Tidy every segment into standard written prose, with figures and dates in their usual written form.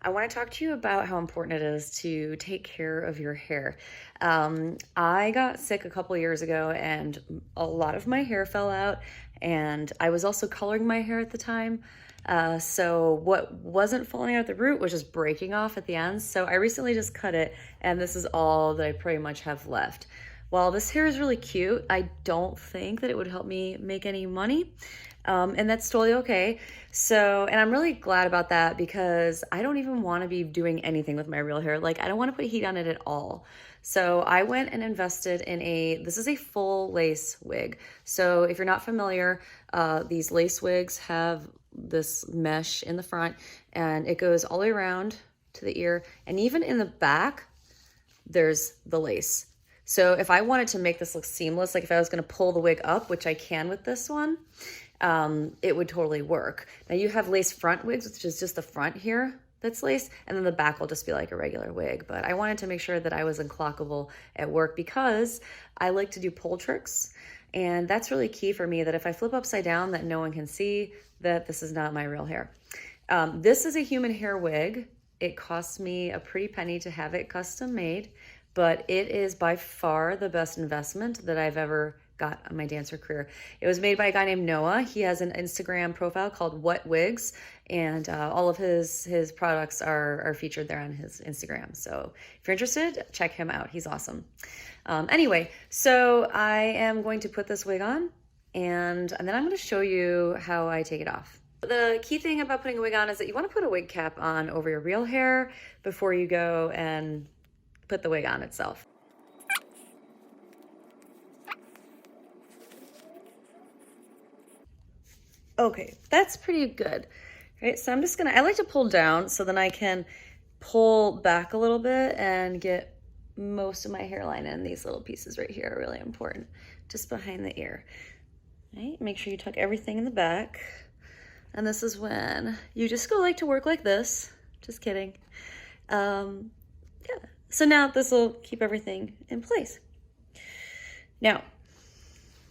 I want to talk to you about how important it is to take care of your hair. I got sick a couple years ago and a lot of my hair fell out, and I was also coloring my hair at the time. So what wasn't falling out at the root was just breaking off at the ends. So I recently just cut it, and this is all that I pretty much have left. While this hair is really cute, I don't think that it would help me make any money. And that's totally okay. So, and I'm really glad about that because I don't even want to be doing anything with my real hair. Like, I don't want to put heat on it at all. So I went and invested in this is a full lace wig. So if you're not familiar, these lace wigs have this mesh in the front and it goes all the way around to the ear. And even in the back, there's the lace. So if I wanted to make this look seamless, like if I was going to pull the wig up, which I can with this one, it would totally work. Now you have lace front wigs, which is just the front here that's lace, and then the back will just be like a regular wig. But I wanted to make sure that I was unclockable at work because I like to do pull tricks. And that's really key for me, that if I flip upside down, that no one can see that this is not my real hair. This is a human hair wig. It costs me a pretty penny to have it custom made, but it is by far the best investment that I've ever got on my dancer career. It was made by a guy named Noah. He has an Instagram profile called What Wigs, and all of his products are featured there on his Instagram. So if you're interested, check him out. He's awesome. Anyway, so I am going to put this wig on, and then I'm going to show you how I take it off. The key thing about putting a wig on is that you want to put a wig cap on over your real hair before you go and put the wig on itself. Okay, that's pretty good. Right, so I'm just gonna, I like to pull down so then I can pull back a little bit and get most of my hairline in. These little pieces right here are really important, just behind the ear. Right, make sure you tuck everything in the back. And this is when you just go like to work like this. Just kidding. Yeah, so now this will keep everything in place. Now,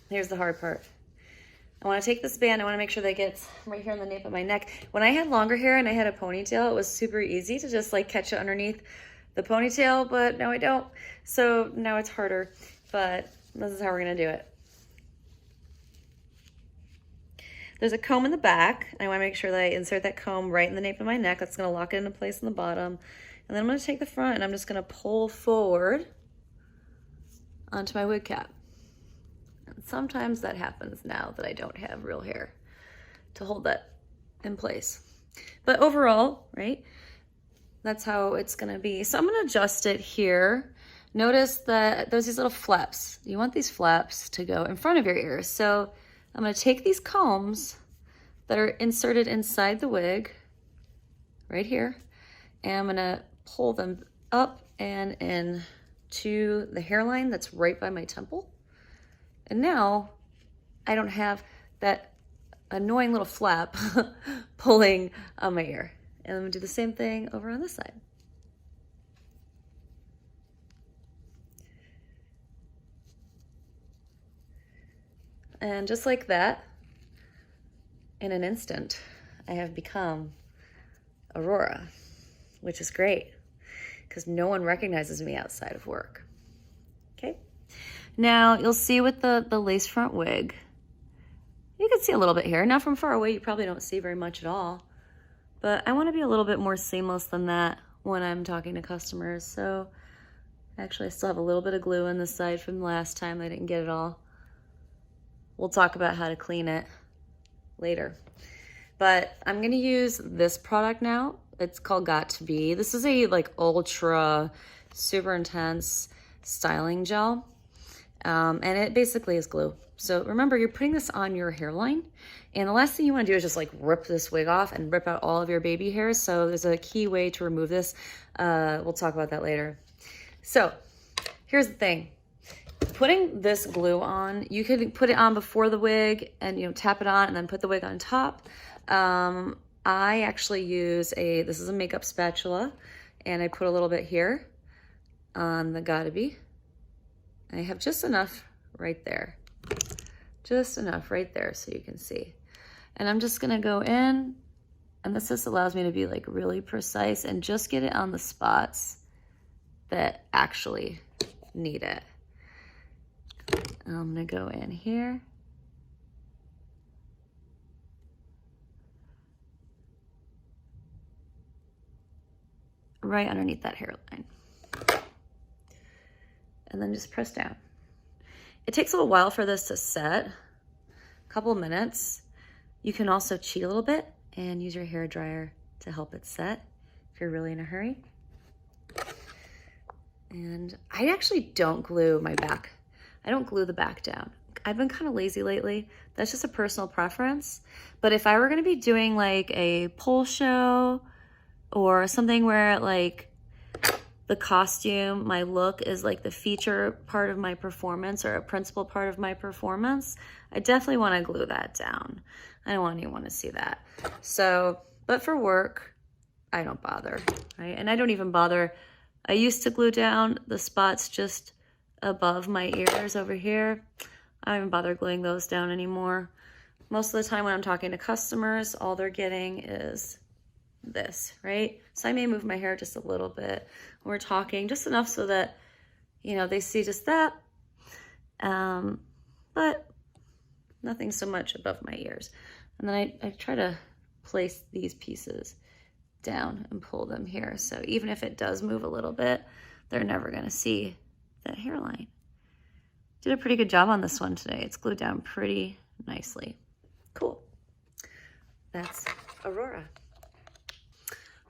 here's the hard part. I want to take this band, I want to make sure that it gets right here on the nape of my neck. When I had longer hair and I had a ponytail, it was super easy to just like catch it underneath the ponytail, but now I don't. So now it's harder, but this is how we're going to do it. There's a comb in the back, and I want to make sure that I insert that comb right in the nape of my neck. That's going to lock it into place in the bottom. And then I'm going to take the front and I'm just going to pull forward onto my wig cap. And sometimes that happens now that I don't have real hair to hold that in place. But overall, right, that's how it's going to be. So I'm going to adjust it here. Notice that there's these little flaps. You want these flaps to go in front of your ears. So I'm going to take these combs that are inserted inside the wig right here, and I'm going to pull them up and in to the hairline that's right by my temple. And now I don't have that annoying little flap pulling on my ear. And I'm going to do the same thing over on this side. And just like that, in an instant, I have become Aurora, which is great because no one recognizes me outside of work. Okay. Now you'll see with the lace front wig, you can see a little bit here. Now from far away, you probably don't see very much at all, but I want to be a little bit more seamless than that when I'm talking to customers. So actually I still have a little bit of glue in the side from last time. I didn't get it all. We'll talk about how to clean it later. But I'm gonna use this product now. It's called Got To Be. This is a like ultra super intense styling gel. And it basically is glue. So remember, you're putting this on your hairline, and the last thing you want to do is just like rip this wig off and rip out all of your baby hairs. So there's a key way to remove this. We'll talk about that later. So here's the thing. Putting this glue on, you could put it on before the wig and tap it on and then put the wig on top. I actually use this is a makeup spatula, and I put a little bit here on the Gotta Be. I have just enough right there. Just enough right there so you can see. And I'm just gonna go in And this just allows me to be like really precise and just get it on the spots that actually need it. I'm gonna go in here. Right underneath that hairline. And then just press down. It takes a little while for this to set, a couple of minutes. You can also cheat a little bit and use your hair dryer to help it set if you're really in a hurry. And I actually don't glue my back. I don't glue the back down. I've been kind of lazy lately. That's just a personal preference. But if I were gonna be doing like a pole show or something where like the costume, my look is like the feature part of my performance or a principal part of my performance, I definitely want to glue that down. I don't want anyone to see that. So, but for work, I don't bother, right? And I don't even bother. I used to glue down the spots just above my ears over here. I don't even bother gluing those down anymore. Most of the time when I'm talking to customers, all they're getting is this, right? So I may move my hair just a little bit when we're talking, just enough so that, you know, they see just that, but nothing so much above my ears. And then I try to place these pieces down and pull them here. So even if it does move a little bit, they're never gonna see that hairline. Did a pretty good job on this one today. It's glued down pretty nicely. Cool. That's Aurora.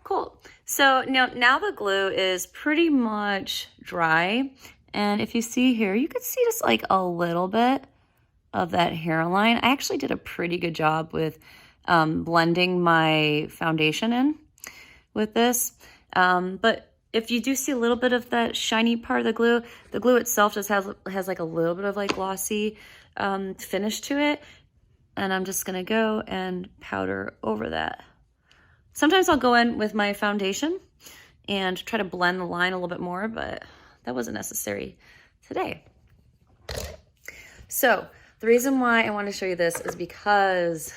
Cool. So now the glue is pretty much dry. And if you see here, you can see just like a little bit of that hairline. I actually did a pretty good job with blending my foundation in with this. But if you do see a little bit of that shiny part of the glue itself just has like a little bit of like glossy finish to it. And I'm just gonna go and powder over that. Sometimes I'll go in with my foundation and try to blend the line a little bit more, but that wasn't necessary today. So the reason why I want to show you this is because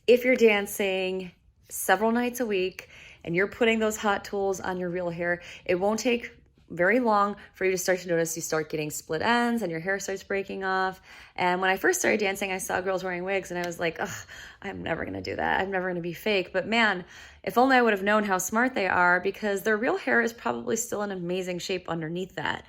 if you're dancing several nights a week and you're putting those hot tools on your real hair, it won't take very long for you to start to notice you start getting split ends and your hair starts breaking off. And when I first started dancing, I saw girls wearing wigs and I was like, ugh, I'm never gonna do that. I'm never gonna be fake. But man, if only I would have known how smart they are, because their real hair is probably still in amazing shape underneath that.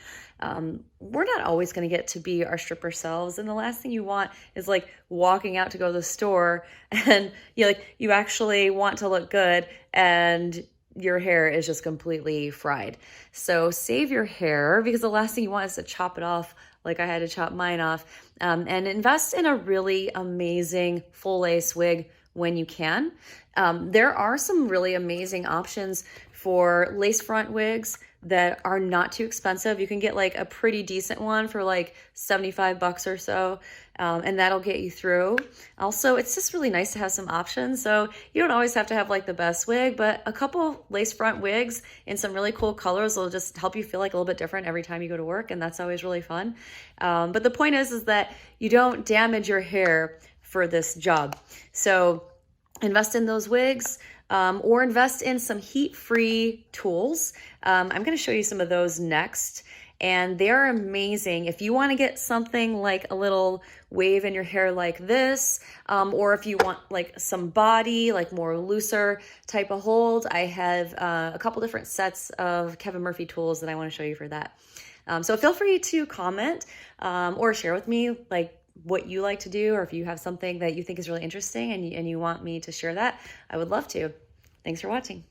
We're not always gonna get to be our stripper selves. And the last thing you want is like walking out to go to the store and you actually want to look good and your hair is just completely fried. So save your hair, because the last thing you want is to chop it off like I had to chop mine off, and invest in a really amazing full lace wig when you can. There are some really amazing options for lace front wigs that are not too expensive. You can get like a pretty decent one for like 75 bucks or so, and that'll get you through. Also, it's just really nice to have some options. So you don't always have to have like the best wig, but a couple lace front wigs in some really cool colors will just help you feel like a little bit different every time you go to work, and that's always really fun. But the point is that you don't damage your hair for this job. So invest in those wigs, or invest in some heat-free tools. I'm going to show you some of those next, and they're amazing. If you want to get something like a little wave in your hair like this, or if you want like some body, like more looser type of hold, I have a couple different sets of Kevin Murphy tools that I want to show you for that. So feel free to comment or share with me like what you like to do, or if you have something that you think is really interesting and you want me to share that, I would love to. Thanks for watching.